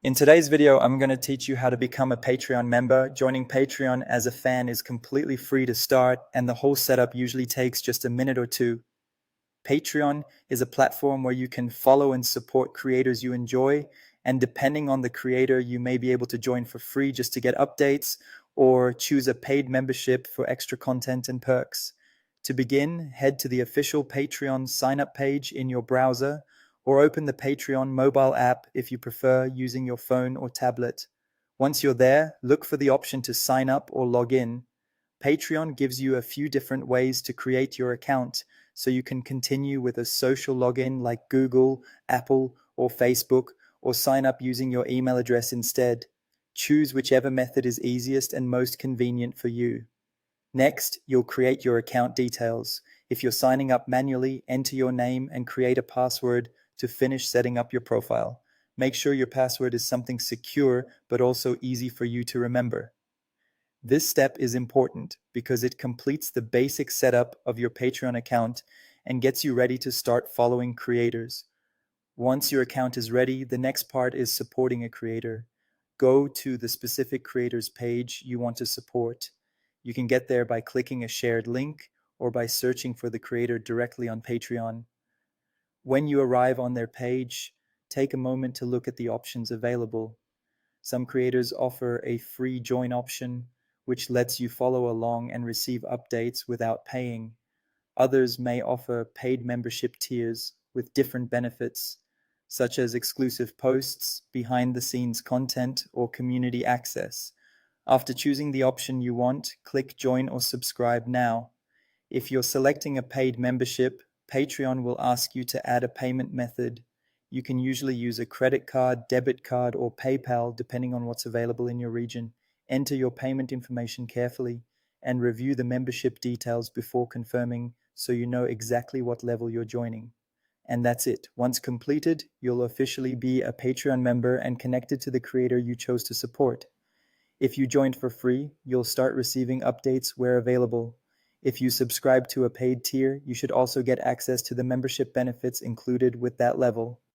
In today's video, I'm going to teach you how to become a Patreon member. Joining Patreon as a fan is completely free to start, and the whole setup usually takes just a minute or two. Patreon is a platform where you can follow and support creators you enjoy, and depending on the creator, you may be able to join for free just to get updates, or choose a paid membership for extra content and perks. To begin, head to the official Patreon sign-up page in your browser, or open the Patreon mobile app if you prefer using your phone or tablet. Once you're there, look for the option to sign up or log in. Patreon gives you a few different ways to create your account, so you can continue with a social login like Google, Apple, or Facebook, or sign up using your email address instead. Choose whichever method is easiest and most convenient for you. Next, you'll create your account details. If you're signing up manually, enter your name and create a password to finish setting up your profile. Make sure your password is something secure but also easy for you to remember. This step is important because it completes the basic setup of your Patreon account and gets you ready to start following creators. Once your account is ready, the next part is supporting a creator. Go to the specific creator's page you want to support. You can get there by clicking a shared link or by searching for the creator directly on Patreon. When you arrive on their page, take a moment to look at the options available. Some creators offer a free join option, which lets you follow along and receive updates without paying. Others may offer paid membership tiers with different benefits, such as exclusive posts, behind-the-scenes content, or community access. After choosing the option you want, click Join or Subscribe now. If you're selecting a paid membership, Patreon will ask you to add a payment method. You can usually use a credit card, debit card, or PayPal, depending on what's available in your region. Enter your payment information carefully and review the membership details before confirming so you know exactly what level you're joining. And that's it. Once completed, you'll officially be a Patreon member and connected to the creator you chose to support. If you joined for free, you'll start receiving updates where available. If you subscribe to a paid tier, you should also get access to the membership benefits included with that level.